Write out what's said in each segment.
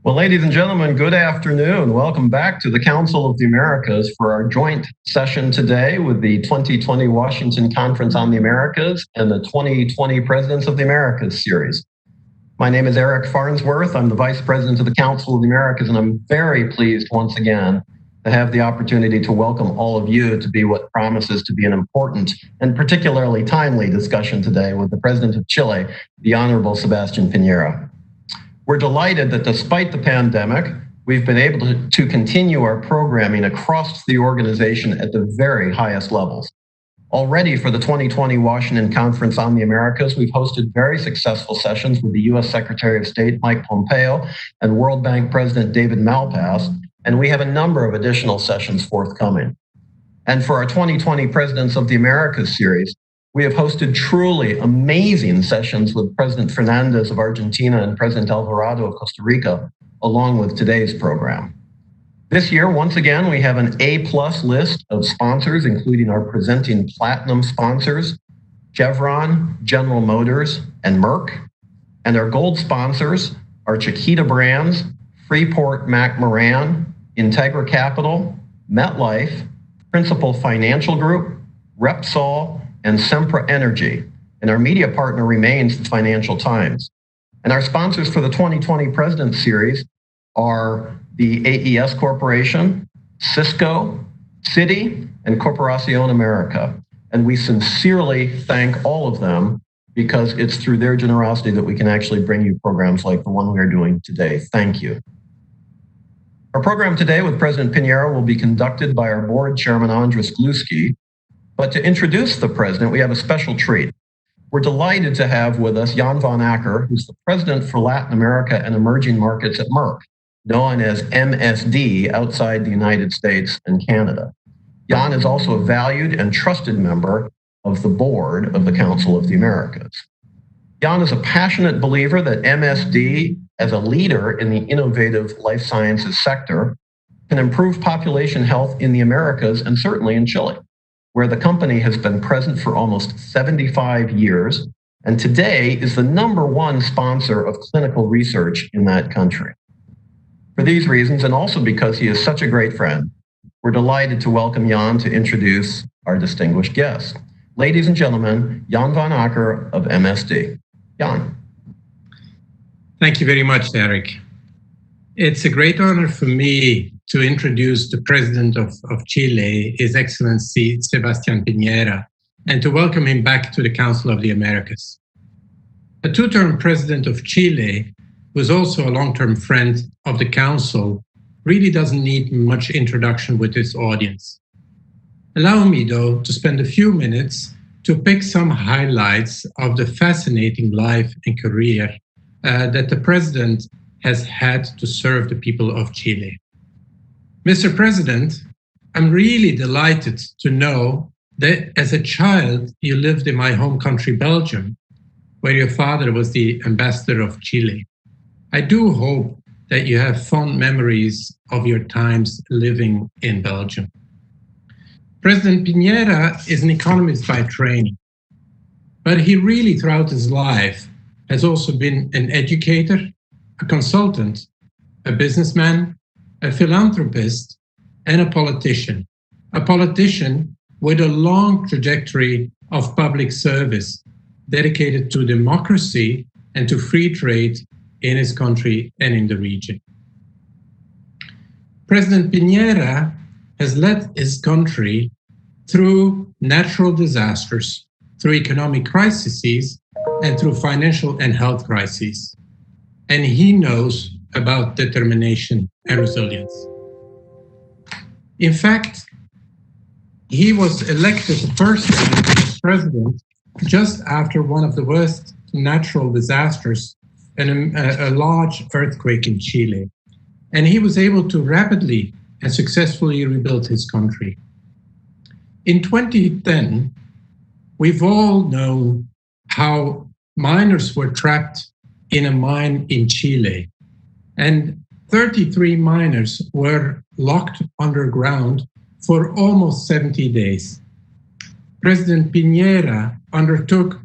Well, ladies and gentlemen, good afternoon. Welcome back to the Council of the Americas for our joint session today with the 2020 Washington Conference on the Americas and the 2020 Presidents of the Americas series. My name is Eric Farnsworth. I'm the Vice President of the Council of the Americas, and I'm very pleased once again to have the opportunity to welcome all of you to be what promises to be an important and particularly timely discussion today with the President of Chile, the Honorable Sebastián Piñera. We're delighted that despite the pandemic, we've been able to continue our programming across the organization at the very highest levels. Already for the 2020 Washington Conference on the Americas, we've hosted very successful sessions with the U.S. Secretary of State Mike Pompeo and World Bank President David Malpass, and we have a number of additional sessions forthcoming. And for our 2020 Presidents of the Americas series, we have hosted truly amazing sessions with President Fernandez of Argentina and President Alvarado of Costa Rica, along with today's program. This year, once again, we have an A-plus list of sponsors, including our presenting platinum sponsors, Chevron, General Motors, and Merck. And our gold sponsors are Chiquita Brands, Freeport-McMoRan, Integra Capital, MetLife, Principal Financial Group, Repsol, and Sempra Energy, and our media partner remains the Financial Times. And our sponsors for the 2020 President Series are the AES Corporation, Cisco, Citi, and Corporación America. And we sincerely thank all of them because it's through their generosity that we can actually bring you programs like the one we are doing today. Thank you. Our program today with President Piñera will be conducted by our board chairman, Andres Gluski. But to introduce the president, we have a special treat. We're delighted to have with us Jan van Acker, who's the president for Latin America and emerging markets at Merck, known as MSD outside the United States and Canada. Jan is also a valued and trusted member of the board of the Council of the Americas. Jan is a passionate believer that MSD, as a leader in the innovative life sciences sector, can improve population health in the Americas and certainly in Chile, where the company has been present for almost 75 years and today is the #1 sponsor of clinical research in that country. For these reasons, and also because he is such a great friend, we're delighted to welcome Jan to introduce our distinguished guest. Ladies and gentlemen, Jan van Acker of MSD. Jan. Thank you very much, Eric. It's a great honor for me to introduce the President of Chile, His Excellency Sebastián Piñera, and to welcome him back to the Council of the Americas. A two-term President of Chile, who is also a long-term friend of the Council, really doesn't need much introduction with this audience. Allow me, though, to spend a few minutes to pick some highlights of the fascinating life and career that the President has had to serve the people of Chile. Mr. President, I'm really delighted to know that as a child, you lived in my home country, Belgium, where your father was the ambassador of Chile. I do hope that you have fond memories of your times living in Belgium. President Piñera is an economist by training, but he really throughout his life has also been an educator, a consultant, a businessman, a philanthropist, and a politician with a long trajectory of public service dedicated to democracy and to free trade in his country and in the region. President Piñera has led his country through natural disasters, through economic crises, and through financial and health crises. And he knows about determination and resilience. In fact, he was elected the first president just after one of the worst natural disasters and a large earthquake in Chile. And he was able to rapidly and successfully rebuild his country. In 2010, we've all known how miners were trapped in a mine in Chile. And 33 miners were locked underground for almost 70 days. President Piñera undertook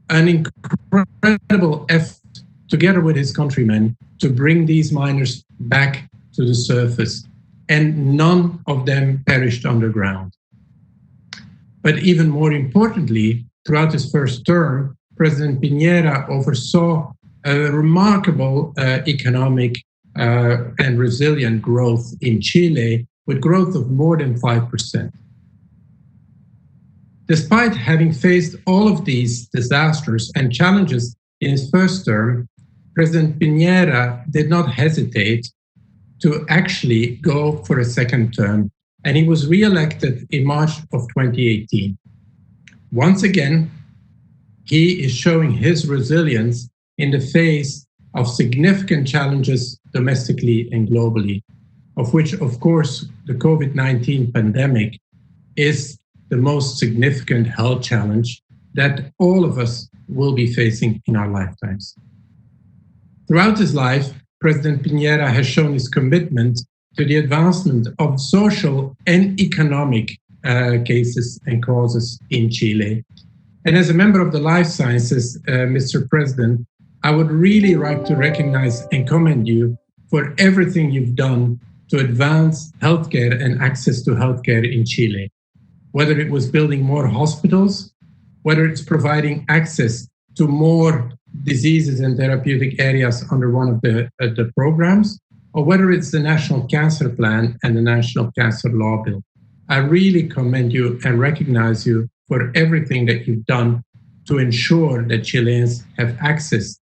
an incredible effort together with his countrymen to bring these miners back to the surface, and none of them perished underground. But even more importantly, throughout his first term, President Piñera oversaw a remarkable economic and resilient growth in Chile, with growth of more than 5%. Despite having faced all of these disasters and challenges in his first term, President Piñera did not hesitate to actually go for a second term, and he was re-elected in March of 2018. Once again, he is showing his resilience in the face of significant challenges domestically and globally, of which, of course, the COVID-19 pandemic is the most significant health challenge that all of us will be facing in our lifetimes. Throughout his life, President Piñera has shown his commitment to the advancement of social and economic cases and causes in Chile. And as a member of the Life Sciences, Mr. President, I would really like to recognize and commend you for everything you've done to advance healthcare and access to healthcare in Chile. Whether it was building more hospitals, whether it's providing access to more diseases and therapeutic areas under one of the programs, or whether it's the National Cancer Plan and the National Cancer Law Bill. I really commend you and recognize you for everything that you've done to ensure that Chileans have access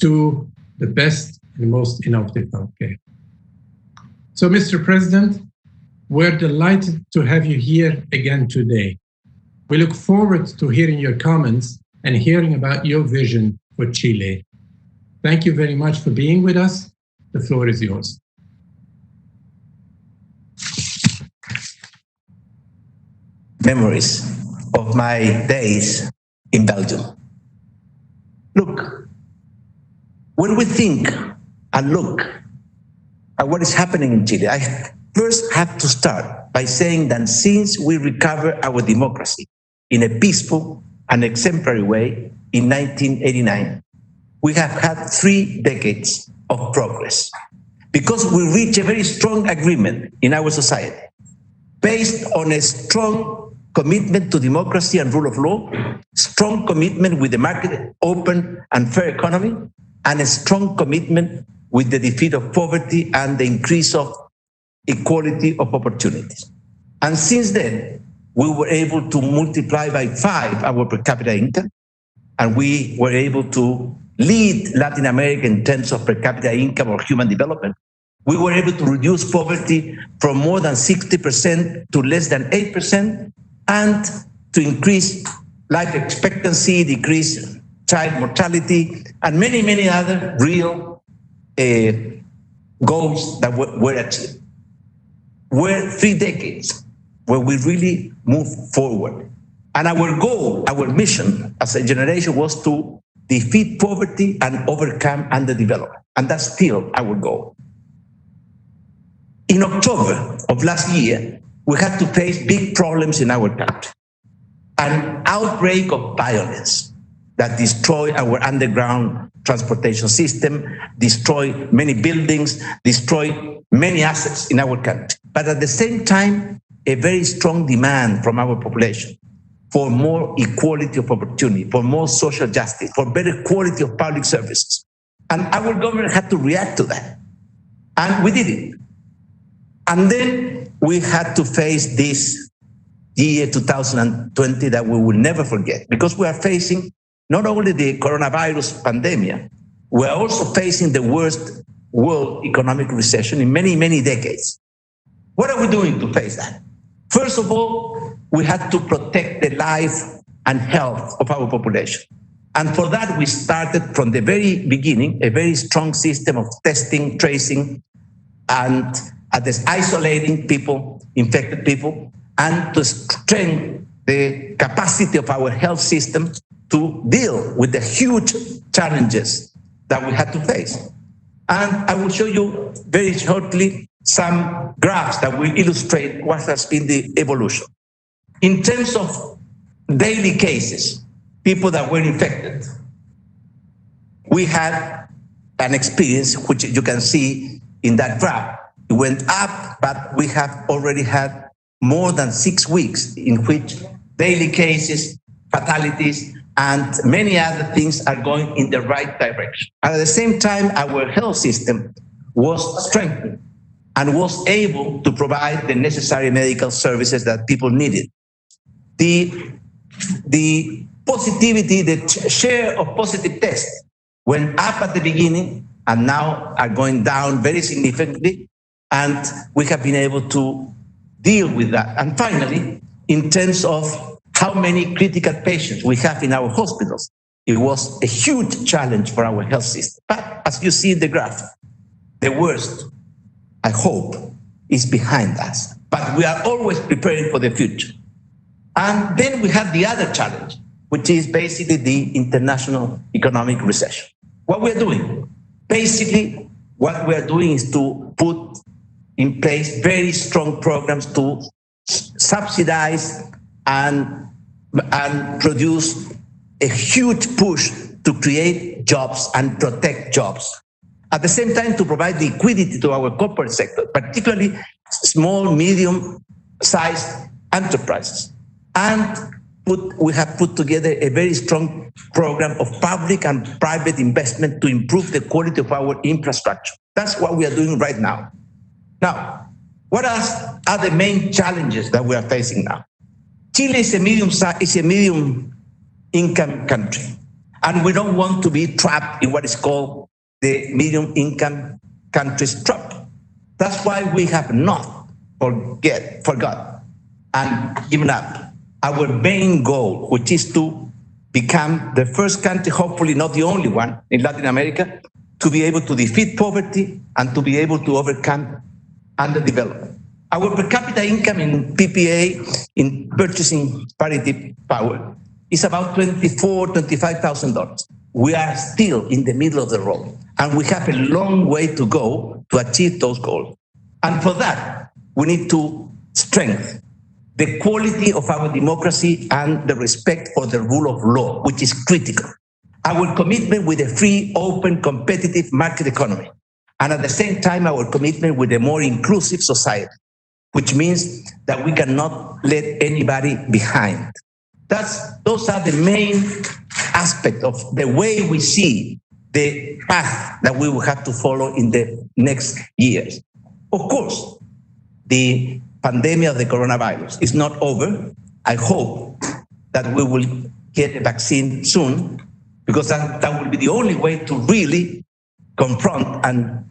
to the best and most innovative healthcare. So, Mr. President, we're delighted to have you here again today. We look forward to hearing your comments and hearing about your vision for Chile. Thank you very much for being with us. The floor is yours. Memories of my days in Belgium. Look, when we think and look at what is happening in Chile, I first have to start by saying that since we recovered our democracy in a peaceful and exemplary way in 1989, we have had 3 decades of progress because we reached a very strong agreement in our society based on a strong commitment to democracy and rule of law, strong commitment with the market, open and fair economy, and a strong commitment with the defeat of poverty and the increase of equality of opportunities. And since then, we were able to multiply by 5 our per capita income, and we were able to lead Latin America in terms of per capita income or human development. We were able to reduce poverty from more than 60% to less than 8%, and to increase life expectancy, decrease child mortality, and many, many other real goals that were achieved. We're 3 decades where we really moved forward. And our goal, our mission as a generation was to defeat poverty and overcome underdevelopment. And that's still our goal. In October of last year, we had to face big problems in our country. An outbreak of violence that destroyed our underground transportation system, destroyed many buildings, destroyed many assets in our country. But at the same time, a very strong demand from our population for more equality of opportunity, for more social justice, for better quality of public services. And our government had to react to that. And we did it. And then we had to face this year 2020 that we will never forget, because we are facing not only the coronavirus pandemic, we are also facing the worst world economic recession in many, many decades. What are we doing to face that? First of all, we had to protect the life and health of our population. And for that, we started from the very beginning a very strong system of testing, tracing, and isolating people, infected people, and to strengthen the capacity of our health system to deal with the huge challenges that we had to face. And I will show you very shortly some graphs that will illustrate what has been the evolution. In terms of daily cases, people that were infected, we had an experience which you can see in that graph. It went up, but we have already had more than 6 weeks in which daily cases, fatalities, and many other things are going in the right direction. And at the same time, our health system was strengthened and was able to provide the necessary medical services that people needed. The positivity, the share of positive tests went up at the beginning and now are going down very significantly. And we have been able to deal with that. And finally, in terms of how many critical patients we have in our hospitals, it was a huge challenge for our health system. But as you see in the graph, the worst, I hope, is behind us. But we are always preparing for the future. And then we have the other challenge, which is basically the international economic recession. What we're doing, basically, what we're doing is to put in place very strong programs to subsidize and produce a huge push to create jobs and protect jobs. At the same time, to provide liquidity to our corporate sector, particularly small, medium-sized enterprises. And we have put together a very strong program of public and private investment to improve the quality of our infrastructure. That's what we are doing right now. Now, what are the main challenges that we are facing now? Chile is a medium income country, and we don't want to be trapped in what is called the medium income countries trap. That's why we have not forgot and given up our main goal, which is to become the first country, hopefully not the only one in Latin America, to be able to defeat poverty and to be able to overcome underdevelopment. Our per capita income in PPA, in purchasing parity power, is about $24,000, $25,000. We are still in the middle of the road, and we have a long way to go to achieve those goals. And for that, we need to strengthen the quality of our democracy and the respect for the rule of law, which is critical. Our commitment with a free, open, competitive market economy, and at the same time, our commitment with a more inclusive society, which means that we cannot let anybody behind. Those are the main aspects of the way we see the path that we will have to follow in the next years. Of course, the pandemic of the coronavirus is not over. I hope that we will get a vaccine soon, because that will be the only way to really confront and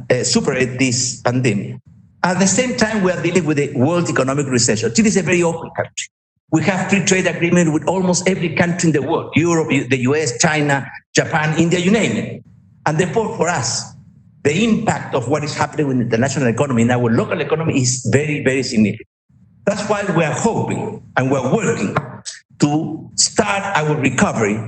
superate this pandemic. At the same time, we are dealing with a world economic recession. Chile is a very open country. We have free trade agreement with almost every country in the world: Europe, the US, China, Japan, India, you name it. And therefore, for us, the impact of what is happening with the international economy and our local economy is very, very significant. That's why we are hoping and we're working to start our recovery,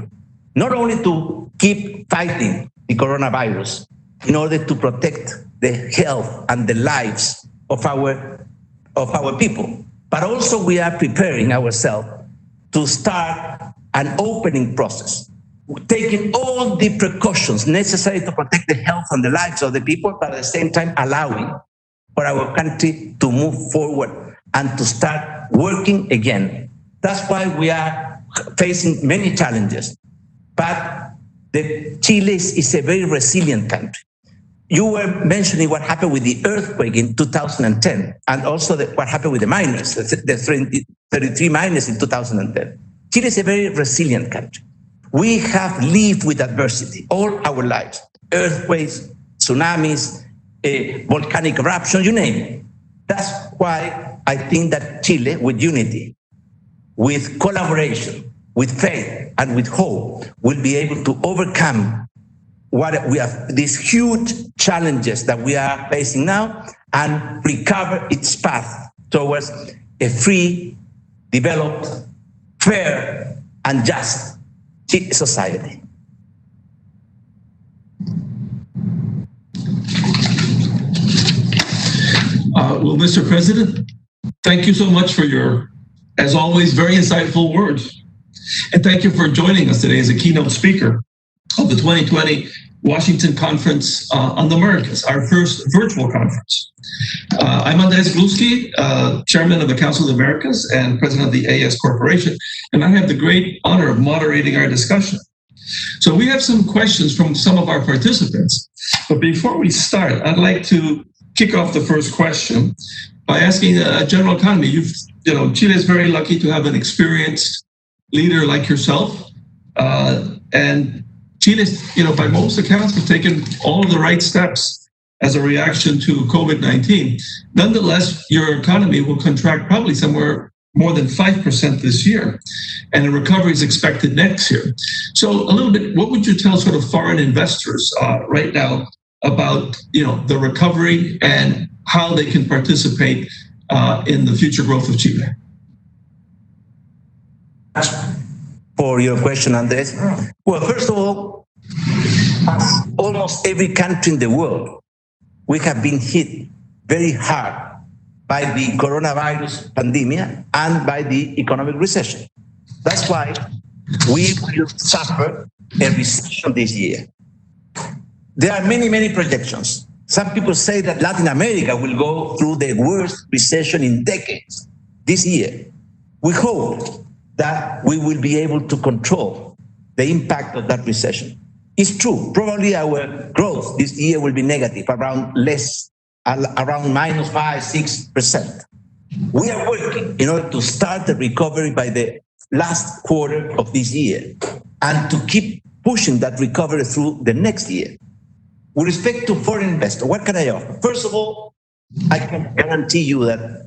not only to keep fighting the coronavirus in order to protect the health and the lives of our people, but also we are preparing ourselves to start an opening process, taking all the precautions necessary to protect the health and the lives of the people, but at the same time allowing for our country to move forward and to start working again. That's why we are facing many challenges. But Chile is a very resilient country. You were mentioning what happened with the earthquake in 2010, and also what happened with the miners, the 33 miners in 2010. Chile is a very resilient country. We have lived with adversity all our lives: earthquakes, tsunamis, volcanic eruption, you name it. That's why I think that Chile, with unity, with collaboration, with faith, and with hope, will be able to overcome what we have, these huge challenges that we are facing now, and recover its path towards a free, developed, fair, and just society. Well, Mr. President, thank you so much for your, as always, very insightful words. And thank you for joining us today as a keynote speaker of the 2020 Washington Conference on the Americas, our first virtual conference. I'm Andres Gluski, Chairman of the Council of the Americas and President of the AS Corporation, and I have the great honor of moderating our discussion. So we have some questions from some of our participants, but before we start, I'd like to kick off the first question by asking a general economy. Chile is very lucky to have an experienced leader like yourself, and Chile's, by most accounts, have taken all of the right steps as a reaction to COVID-19. Nonetheless, your economy will contract probably somewhere more than 5% this year, and a recovery is expected next year. So a little bit, what would you tell sort of foreign investors right now about the recovery and how they can participate in the future growth of Chile? For your question, Andres. Well, first of all, as almost every country in the world, we have been hit very hard by the coronavirus pandemic and by the economic recession. That's why we will suffer a recession this year. There are many, many projections. Some people say that Latin America will go through the worst recession in decades this year. We hope that we will be able to control the impact of that recession. It's true, probably our growth this year will be negative, around -5–6%. We are working in order to start the recovery by the last quarter of this year and to keep pushing that recovery through the next year. With respect to foreign investors, what can I offer? First of all, I can guarantee you that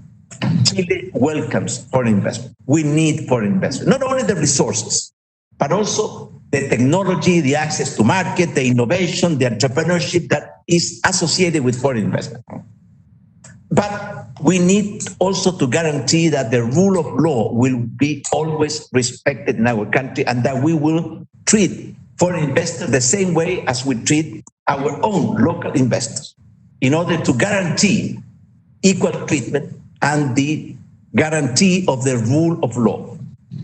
Chile welcomes foreign investment. We need foreign investment, not only the resources, but also the technology, the access to market, the innovation, the entrepreneurship that is associated with foreign investment. But we need also to guarantee that the rule of law will be always respected in our country and that we will treat foreign investors the same way as we treat our own local investors in order to guarantee equal treatment and the guarantee of the rule of law.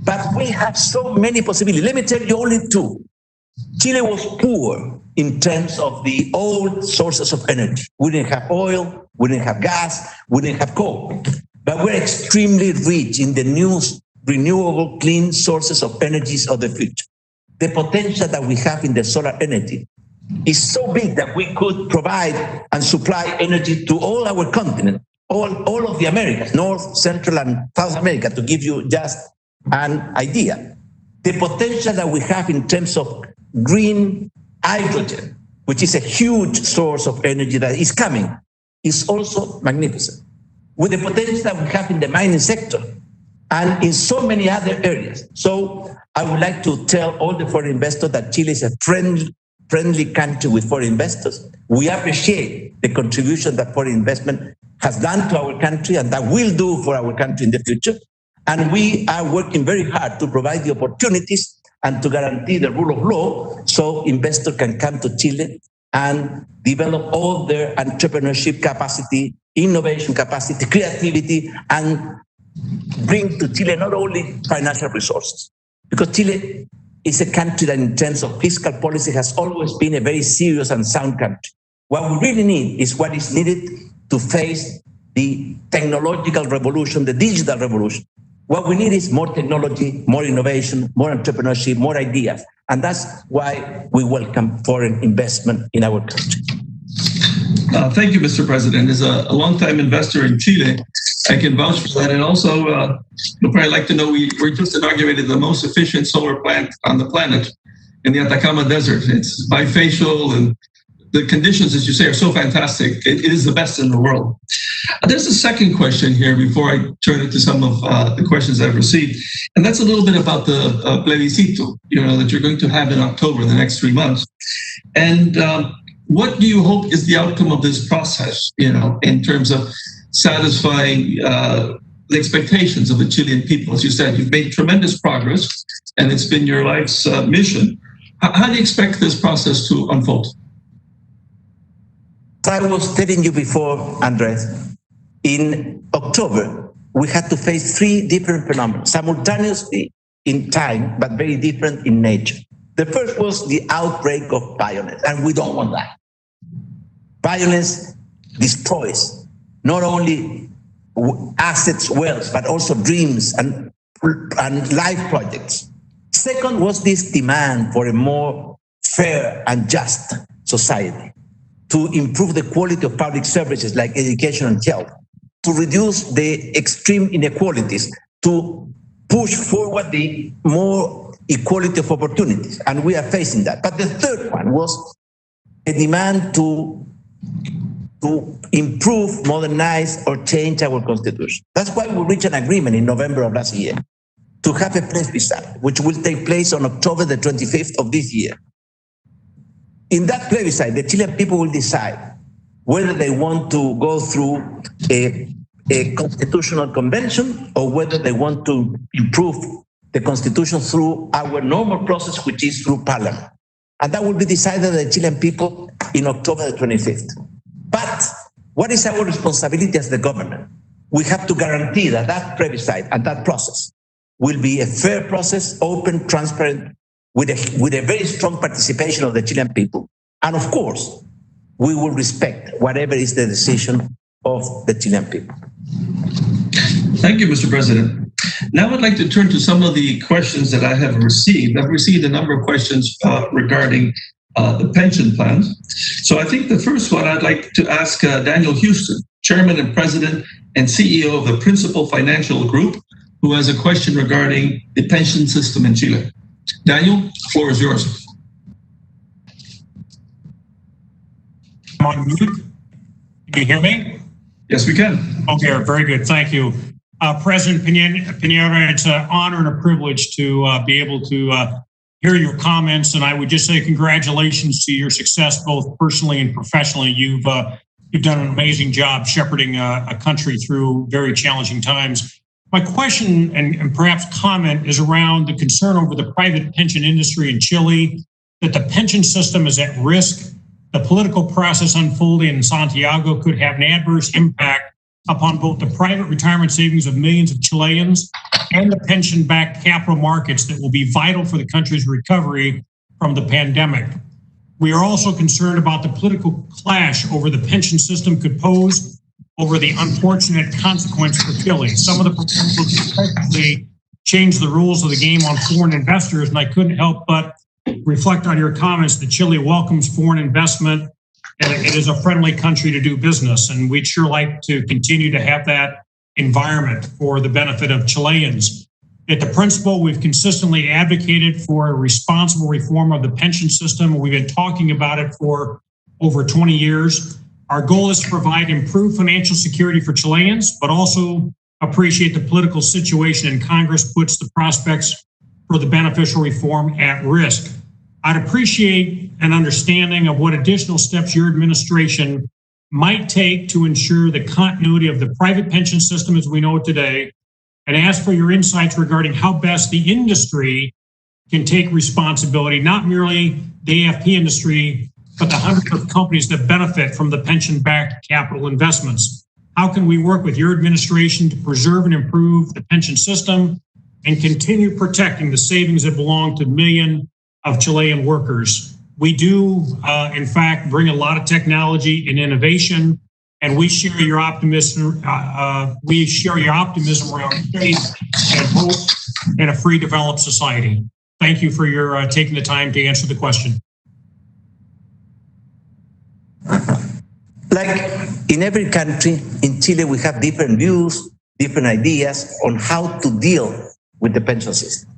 But we have so many possibilities. Let me tell you only two. Chile was poor in terms of the old sources of energy. We didn't have oil, we didn't have gas, we didn't have coal. But we're extremely rich in the new renewable clean sources of energies of the future. The potential that we have in the solar energy is so big that we could provide and supply energy to all our continent, all of the Americas, North, Central, and South America, to give you just an idea. The potential that we have in terms of green hydrogen, which is a huge source of energy that is coming, is also magnificent. With the potential that we have in the mining sector and in so many other areas. So I would like to tell all the foreign investors that Chile is a friendly country with foreign investors. We appreciate the contribution that foreign investment has done to our country and that will do for our country in the future. And we are working very hard to provide the opportunities and to guarantee the rule of law so investors can come to Chile and develop all their entrepreneurship capacity, innovation capacity, creativity, and bring to Chile not only financial resources, because Chile is a country that in terms of fiscal policy has always been a very serious and sound country. What we really need is what is needed to face the technological revolution, the digital revolution. What we need is more technology, more innovation, more entrepreneurship, more ideas. And that's why we welcome foreign investment in our country. Thank you, Mr. President. As a longtime investor in Chile, I can vouch for that. And also, you'll probably like to know we just inaugurated the most efficient solar plant on the planet in the Atacama Desert. It's bifacial, and the conditions, as you say, are so fantastic. It is the best in the world. There's a second question here before I turn it to some of the questions I've received. And that's a little bit about the plebiscito, that you're going to have in October, in the next 3 months. And what do you hope is the outcome of this process, in terms of satisfying the expectations of the Chilean people? As you said, you've made tremendous progress, and it's been your life's mission. How do you expect this process to unfold? I was telling you before, Andres, in October, we had to face 3 different phenomena, simultaneously in time, but very different in nature. The first was the outbreak of violence, and we don't want that. Violence destroys not only assets, wealth, but also dreams and life projects. Second was this demand for a more fair and just society, to improve the quality of public services like education and health, to reduce the extreme inequalities, to push forward the more equality of opportunities. And we are facing that. But the third one was a demand to improve, modernize, or change our constitution. That's why we reached an agreement in November of last year to have a plebiscite, which will take place on October the 25th of this year. In that plebiscite, the Chilean people will decide whether they want to go through a constitutional convention or whether they want to improve the constitution through our normal process, which is through parliament. And that will be decided by the Chilean people in October the 25th. But what is our responsibility as the government? We have to guarantee that that plebiscite and that process will be a fair process, open, transparent, with a very strong participation of the Chilean people. And of course, we will respect whatever is the decision of the Chilean people. Thank you, Mr. President. Now I'd like to turn to some of the questions that I have received. I've received a number of questions regarding the pension plans. So I think the first one I'd like to ask Daniel Houston, Chairman and President and CEO of the Principal Financial Group, who has a question regarding the pension system in Chile. Daniel, the floor is yours. I'm on mute. Can you hear me? Yes, we can. Okay, very good. Thank you. President Piñera, it's an honor and a privilege to be able to hear your comments. And I would just say congratulations to your success, both personally and professionally. You've done an amazing job shepherding a country through very challenging times. My question and perhaps comment is around the concern over the private pension industry in Chile, that the pension system is at risk. The political process unfolding in Santiago could have an adverse impact upon both the private retirement savings of millions of Chileans and the pension-backed capital markets that will be vital for the country's recovery from the pandemic. We are also concerned about the political clash over the pension system could pose over the unfortunate consequence for Chile. Some of the proposals effectively change the rules of the game on foreign investors, and I couldn't help but reflect on your comments that Chile welcomes foreign investment and it is a friendly country to do business. And we'd sure like to continue to have that environment for the benefit of Chileans. At the principle, we've consistently advocated for a responsible reform of the pension system. We've been talking about it for over 20 years. Our goal is to provide improved financial security for Chileans, but also appreciate the political situation in Congress puts the prospects for the beneficial reform at risk. I'd appreciate an understanding of what additional steps your administration might take to ensure the continuity of the private pension system as we know it today, and ask for your insights regarding how best the industry can take responsibility, not merely the AFP industry, but the hundreds of companies that benefit from the pension-backed capital investments. How can we work with your administration to preserve and improve the pension system and continue protecting the savings that belong to millions of Chilean workers? We do, in fact, bring a lot of technology and innovation, and we share your optimism. We share your optimism around faith and hope in a free, developed society. Thank you for your taking the time to answer the question. Like in every country, in Chile, we have different views, different ideas on how to deal with the pension system.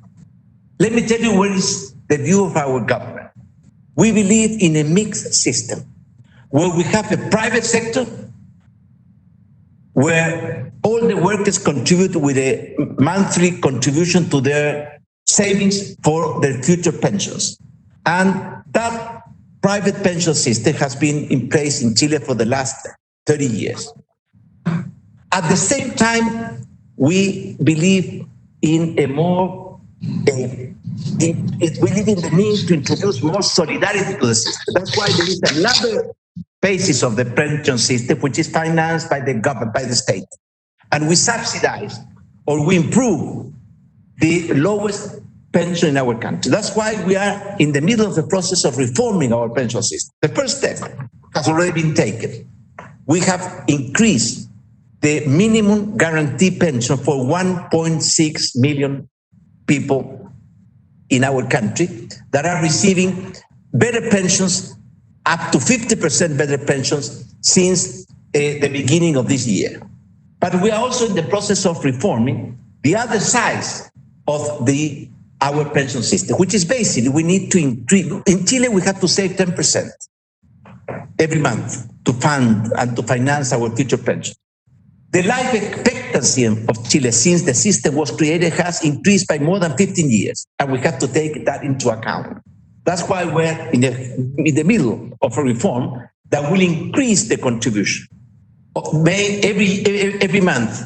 Let me tell you what is the view of our government. We believe in a mixed system where we have a private sector where all the workers contribute with a monthly contribution to their savings for their future pensions. And that private pension system has been in place in Chile for the last 30 years. At the same time, we believe in a more, we believe in the need to introduce more solidarity to the system. That's why there is another basis of the pension system, which is financed by the government, by the state. And we subsidize or we improve the lowest pension in our country. That's why we are in the middle of the process of reforming our pension system. The first step has already been taken. We have increased the minimum guarantee pension for 1.6 million people in our country that are receiving better pensions, up to 50% better pensions since the beginning of this year. But we are also in the process of reforming the other side of our pension system, which is basically we need to increase. In Chile, we have to save 10% every month to fund and to finance our future pension. The life expectancy of Chile since the system was created has increased by more than 15 years, and we have to take that into account. That's why we're in the middle of a reform that will increase the contribution made every month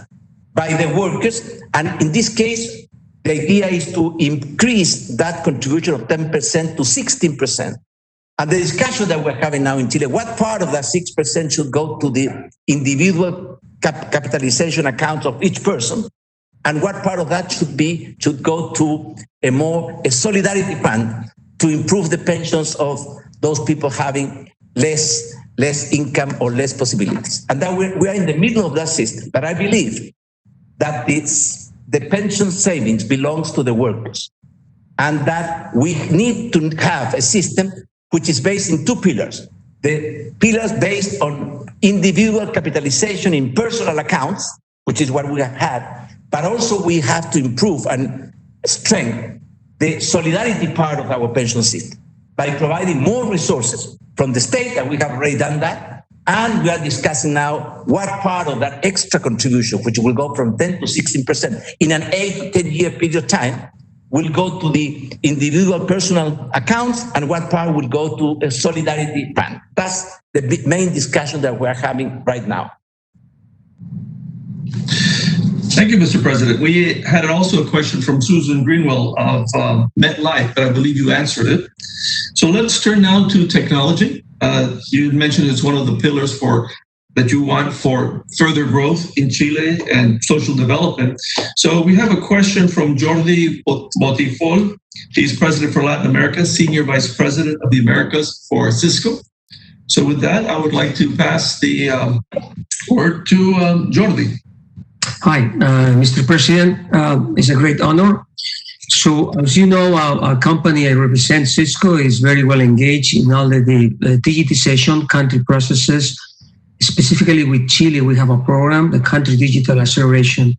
by the workers, and in this case, the idea is to increase that contribution of 10% to 16%. And the discussion that we're having now in Chile, what part of that 6% should go to the individual capitalization accounts of each person, and what part of that should go to a solidarity fund to improve the pensions of those people having less income or less possibilities. And that we are in the middle of that system. But I believe that the pension savings belongs to the workers, and that we need to have a system which is based in two pillars. The pillars based on individual capitalization in personal accounts, which is what we have had, but also we have to improve and strengthen the solidarity part of our pension system by providing more resources from the state, and we have already done that. And we are discussing now what part of that extra contribution, which will go from 10 to 16% in an 8 to 10 year period of time, will go to the individual personal accounts, and what part will go to a solidarity fund. That's the main discussion that we're having right now. Thank you, Mr. President. We had also a question from Susan Greenwell of MetLife, but I believe you answered it. So let's turn now to technology. You mentioned it's one of the pillars that you want for further growth in Chile and social development. So we have a question from Jordi Botifol. He's president for Latin America, senior vice president of the Americas for Cisco. So with that, I would like to pass the word to Jordi. Hi, Mr. President. It's a great honor. So, as you know, our company I represent, Cisco, is very well engaged in all the digitization country processes. Specifically with Chile, we have a program, the Country Digital Acceleration,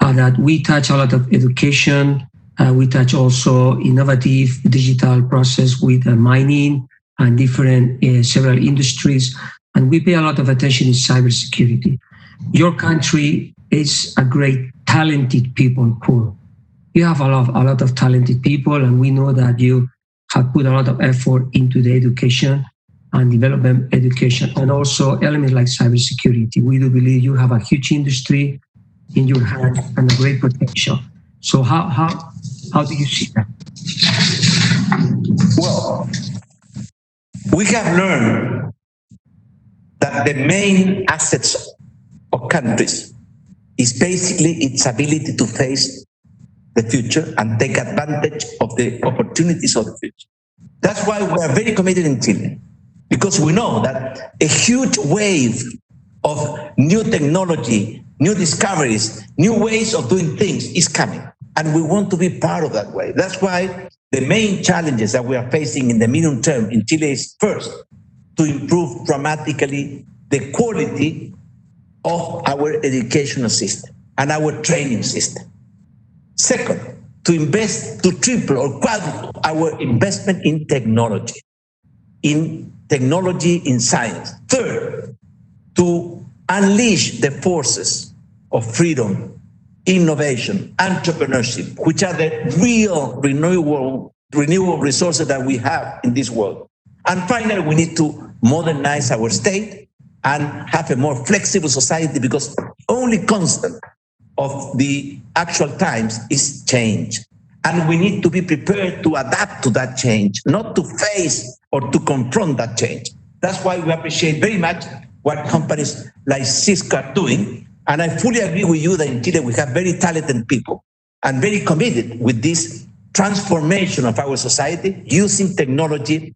that we touch a lot of education. We touch also innovative digital process with mining and different several industries. And we pay a lot of attention in cybersecurity. Your country is a great talented people pool. You have a lot of talented people, and we know that you have put a lot of effort into the education and development education, and also elements like cybersecurity. We do believe you have a huge industry in your hands and a great potential. So how do you see that? Well, we have learned that the main assets of countries is basically its ability to face the future and take advantage of the opportunities of the future. That's why we are very committed in Chile, because we know that a huge wave of new technology, new discoveries, new ways of doing things is coming, and we want to be part of that wave. That's why the main challenges that we are facing in the medium term in Chile is, first, to improve dramatically the quality of our educational system and our training system. Second, to invest, to triple or quadruple our investment in technology, in science. Third, to unleash the forces of freedom, innovation, entrepreneurship, which are the real renewable resources that we have in this world. And finally, we need to modernize our state and have a more flexible society, because only constant of the actual times is change. And we need to be prepared to adapt to that change, not to face or to confront that change. That's why we appreciate very much what companies like Cisco are doing. And I fully agree with you that in Chile we have very talented people and very committed with this transformation of our society using technology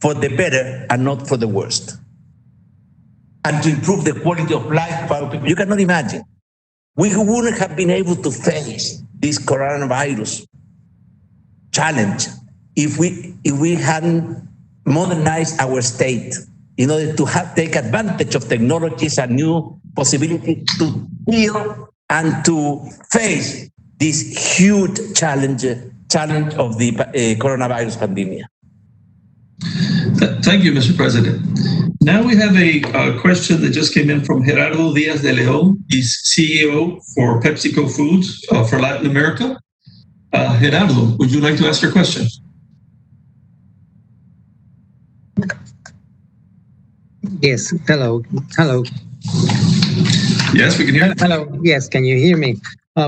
for the better and not for the worst, and to improve the quality of life of our people. You cannot imagine. We wouldn't have been able to face this coronavirus challenge if we hadn't modernized our state in order to take advantage of technologies and new possibilities to deal and to face this huge challenge of the coronavirus pandemic. Thank you, Mr. President. Now we have a question that just came in from Gerardo Diaz de Leon. He's CEO for PepsiCo Foods for Latin America. Gerardo, would you like to ask your question? Yes, hello. Yes, we can hear you. Hello, yes, can you hear me?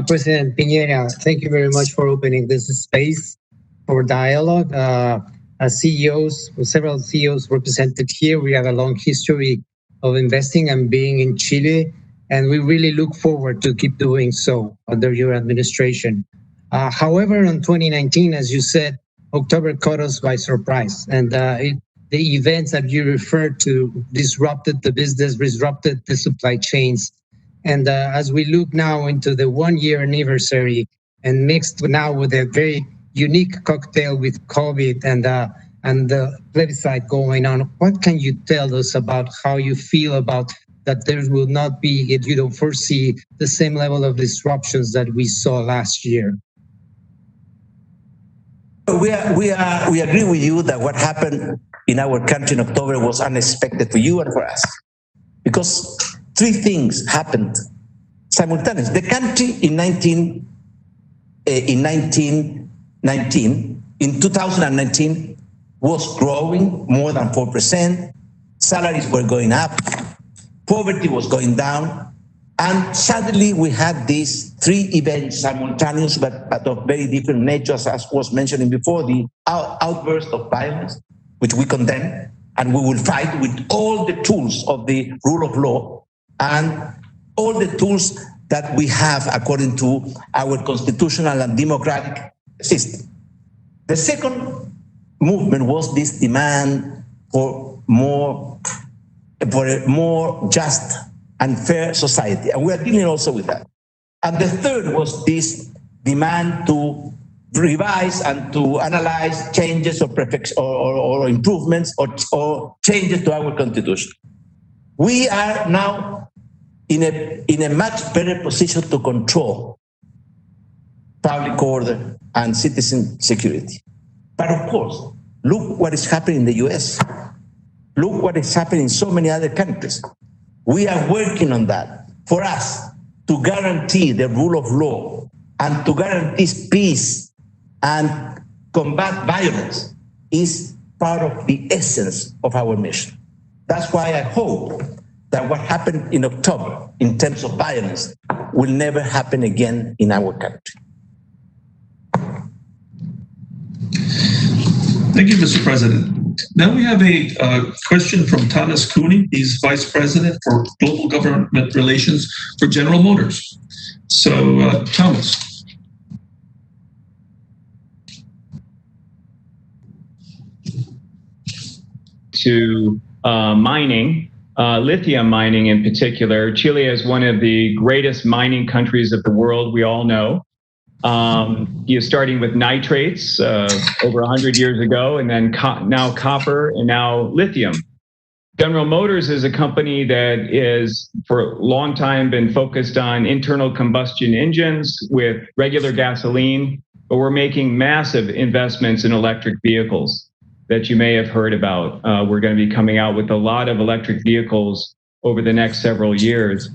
President Piñera, thank you very much for opening this space for dialogue. As CEOs, several CEOs represented here, we have a long history of investing and being in Chile, and we really look forward to keep doing so under your administration. However, in 2019, as you said, October caught us by surprise, and the events that you referred to disrupted the business, disrupted the supply chains. And as we look now into the 1-year anniversary and mixed now with a very unique cocktail with COVID and the plebiscite going on, what can you tell us about how you feel about that there will not be, if you don't foresee the same level of disruptions that we saw last year? We agree with you that what happened in our country in October was unexpected for you and for us, because 3 things happened simultaneously. The country in 2019 was growing more than 4%. Salaries were going up, poverty was going down, and suddenly we had these 3 events simultaneous, but of very different natures, as was mentioned before, the outburst of violence, which we condemn, and we will fight with all the tools of the rule of law and all the tools that we have according to our constitutional and democratic system. The second movement was this demand for a more just and fair society, and we are dealing also with that. And the third was this demand to revise and to analyze changes or improvements or changes to our constitution. We are now in a much better position to control public order and citizen security. But of course, look what is happening in the US. Look what is happening in so many other countries. We are working on that. For us to guarantee the rule of law and to guarantee peace and combat violence is part of the essence of our mission. That's why I hope that what happened in October in terms of violence will never happen again in our country. Thank you, Mr. President. Now we have a question from Thomas Cooney. He's Vice President for Global Government Relations for General Motors. So, Thomas. To mining, lithium mining in particular. Chile is one of the greatest mining countries of the world, we all know. Starting with nitrates over 100 years ago, and then now copper, and now lithium. General Motors is a company that is for a long time been focused on internal combustion engines with regular gasoline, but we're making massive investments in electric vehicles that you may have heard about. We're going to be coming out with a lot of electric vehicles over the next several years.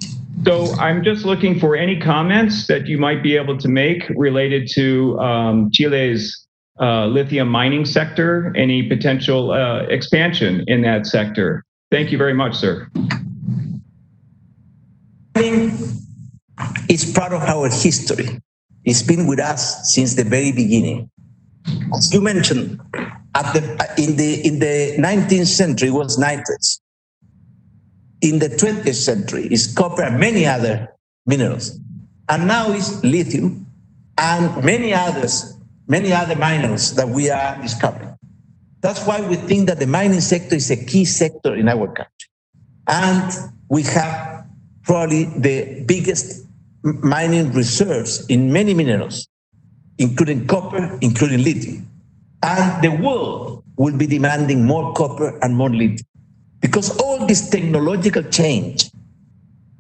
So I'm just looking for any comments that you might be able to make related to Chile's lithium mining sector, any potential expansion in that sector. Thank you very much, sir. It's part of our history. It's been with us since the very beginning. As you mentioned, in the 19th century it was nitrates. In the 20th century is copper and many other minerals. And now it's lithium and many others many other minerals that we are discovering. That's why we think that the mining sector is a key sector in our country. And we have probably the biggest mining reserves in many minerals, including copper, including lithium. And the world will be demanding more copper and more lithium. Because all this technological change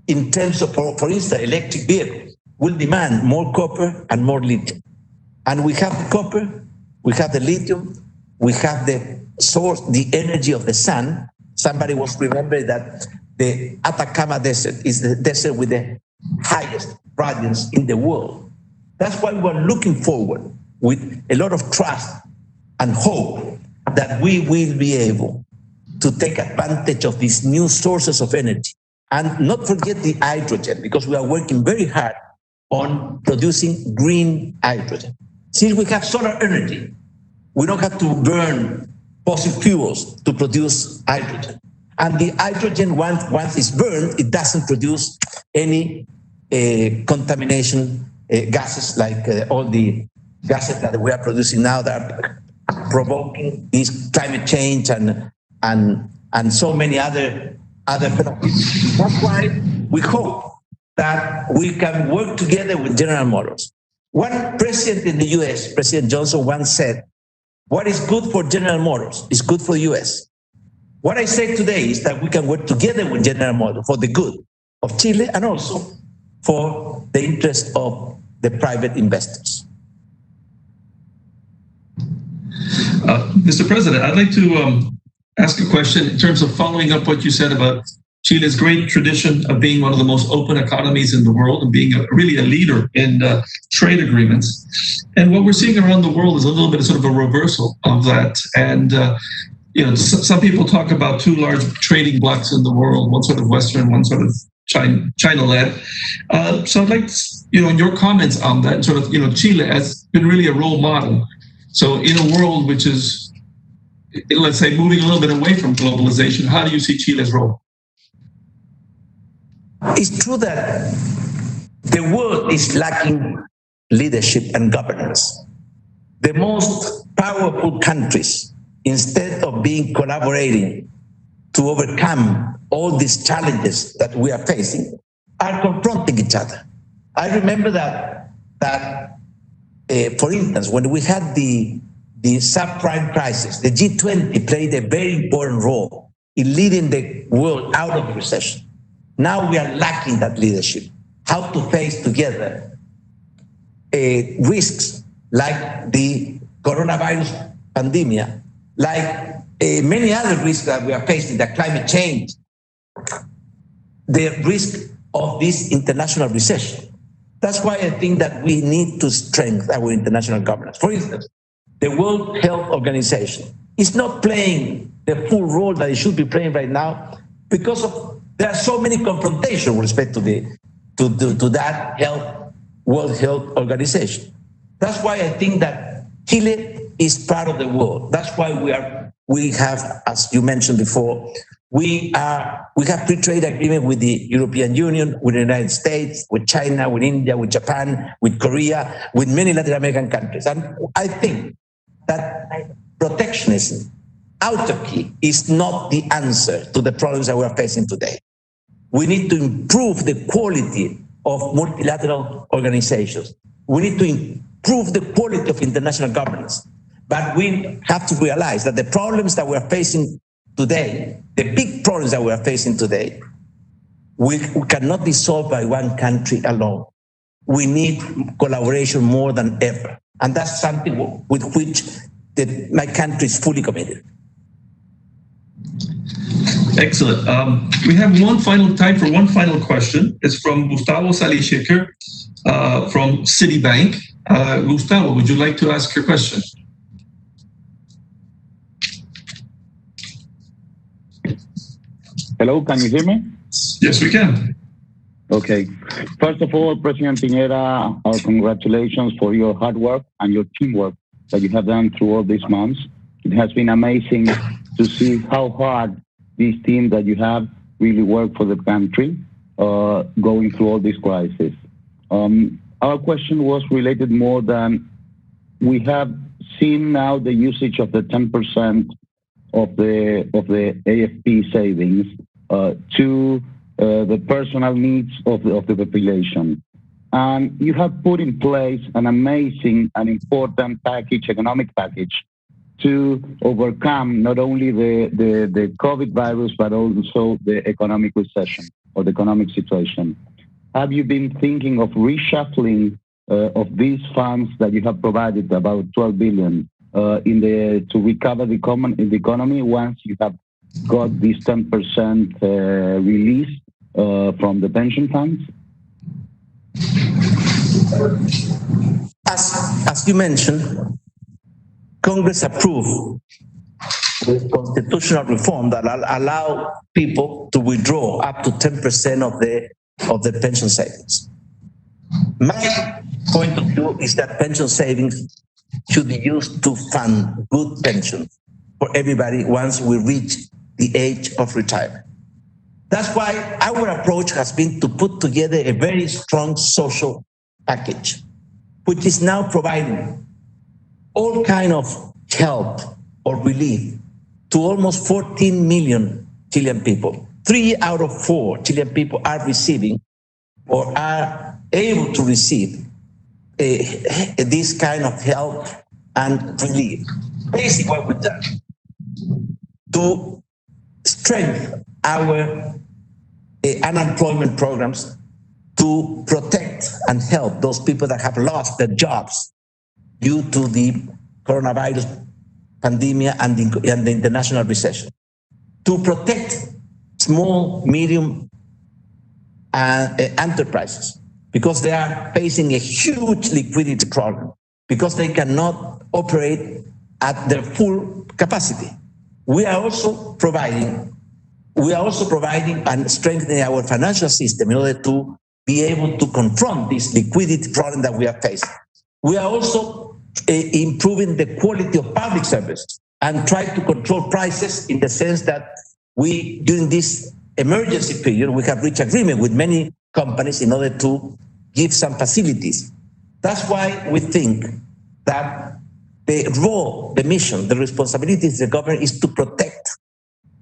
in terms of, for instance, electric vehicles will demand more copper and more lithium. And we have the copper, we have the lithium, we have the source, the energy of the sun. Somebody was remembering that the Atacama Desert is the desert with the highest radiance in the world. That's why we're looking forward with a lot of trust and hope that we will be able to take advantage of these new sources of energy and not forget the hydrogen, because we are working very hard on producing green hydrogen. Since we have solar energy, we don't have to burn fossil fuels to produce hydrogen. And the hydrogen, once it's burned, it doesn't produce any contamination gases like all the gases that we are producing now that are provoking this climate change and so many other phenomena. That's why we hope that we can work together with General Motors. One president in the US, President Johnson, once said, what is good for General Motors is good for the US. What I say today is that we can work together with General Motors for the good of Chile and also for the interest of the private investors. Mr. President, I'd like to ask a question in terms of following up what you said about Chile's great tradition of being one of the most open economies in the world and being really a leader in trade agreements. And what we're seeing around the world is a little bit of sort of a reversal of that. And some people talk about two large trading blocs in the world, one sort of Western, one sort of China-led. So I'd like, in your comments on that, sort of, Chile has been really a role model. So in a world which is, let's say, moving a little bit away from globalization, how do you see Chile's role? It's true that the world is lacking leadership and governance. The most powerful countries, instead of being collaborating to overcome all these challenges that we are facing, are confronting each other. I remember that for instance, when we had the subprime crisis, the G20 played a very important role in leading the world out of the recession. Now we are lacking that leadership, how to face together risks like the coronavirus pandemic, like many other risks that we are facing, the climate change, the risk of this international recession. That's why I think that we need to strengthen our international governance. For instance, the World Health Organization is not playing the full role that it should be playing right now because there are so many confrontations with respect to that World Health Organization. That's why I think that Chile is part of the world. That's why we have, as you mentioned before, we have free trade agreement with the European Union, with the United States, with China, with India, with Japan, with Korea, with many Latin American countries. And I think that protectionism, autarky, is not the answer to the problems that we are facing today. We need to improve the quality of multilateral organizations. We need to improve the quality of international governance. But we have to realize that the problems that we are facing today, the big problems that we are facing today, we cannot be solved by one country alone. We need collaboration more than ever. And that's something with which my country is fully committed. Excellent. We have time for one final question. It's from Gustavo Salishiker from Citibank. Gustavo, would you like to ask your question? Hello, can you hear me? Yes, we can. Okay. First of all, President Piñera, congratulations for your hard work and your teamwork that you have done through all these months. It has been amazing to see how hard this team that you have really worked for the country going through all this crisis. Our question was related more than we have seen now the usage of the 10% of the AFP savings to the personal needs of the population. And you have put in place an amazing and important package, economic package, to overcome not only the COVID virus, but also the economic recession or the economic situation. Have you been thinking of reshuffling of these funds that you have provided, about 12 billion, to recover the economy once you have got this 10% release from the pension funds? As you mentioned, Congress approved the constitutional reform that allow people to withdraw up to 10% of the pension savings. My point of view is that pension savings should be used to fund good pensions for everybody once we reach the age of retirement. That's why our approach has been to put together a very strong social package, which is now providing all kind of help or relief to almost 14 million Chilean people. 3 out of 4 Chilean people are receiving or are able to receive this kind of help and relief. Basically what we've done to strengthen our unemployment programs, to protect and help those people that have lost their jobs due to the coronavirus pandemic and the international recession, to protect small, medium enterprises, because they are facing a huge liquidity problem, because they cannot operate at their full capacity. We are also providing and strengthening our financial system in order to be able to confront this liquidity problem that we are facing. We are also improving the quality of public services and try to control prices in the sense that we, during this emergency period, we have reached agreement with many companies in order to give some facilities. That's why we think that the role, the mission, the responsibilities of the government is to protect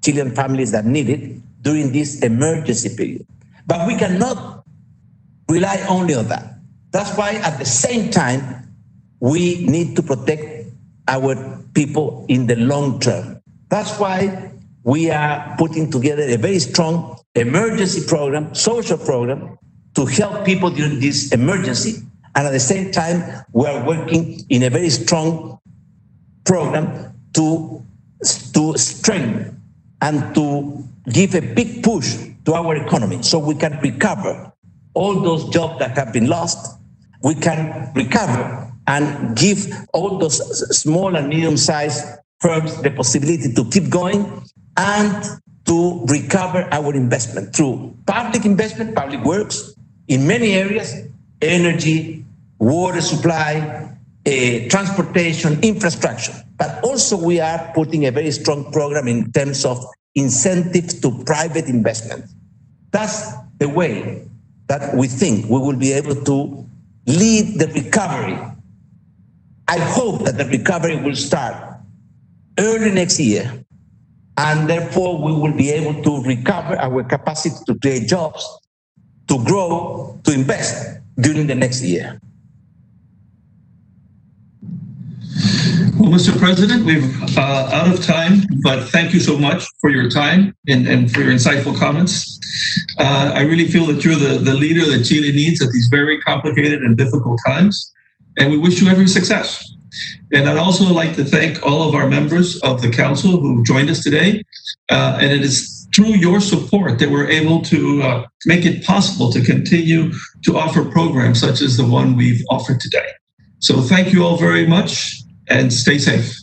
Chilean families that need it during this emergency period. But we cannot rely only on that. That's why at the same time, we need to protect our people in the long term. That's why we are putting together a very strong emergency program, social program, to help people during this emergency. And at the same time, we are working in a very strong program to strengthen and to give a big push to our economy so we can recover all those jobs that have been lost. We can recover and give all those small and medium-sized firms the possibility to keep going and to recover our investment through public investment, public works in many areas, energy, water supply, transportation, infrastructure. But also we are putting a very strong program in terms of incentives to private investment. That's the way that we think we will be able to lead the recovery. I hope that the recovery will start early next year, and therefore we will be able to recover our capacity to create jobs, to grow, to invest during the next year. Well, Mr. President, we're out of time, but thank you so much for your time and for your insightful comments. I really feel that you're the leader that Chile needs at these very complicated and difficult times, and we wish you every success. And I'd also like to thank all of our members of the council who joined us today, and it is through your support that we're able to make it possible to continue to offer programs such as the one we've offered today. So thank you all very much, and stay safe.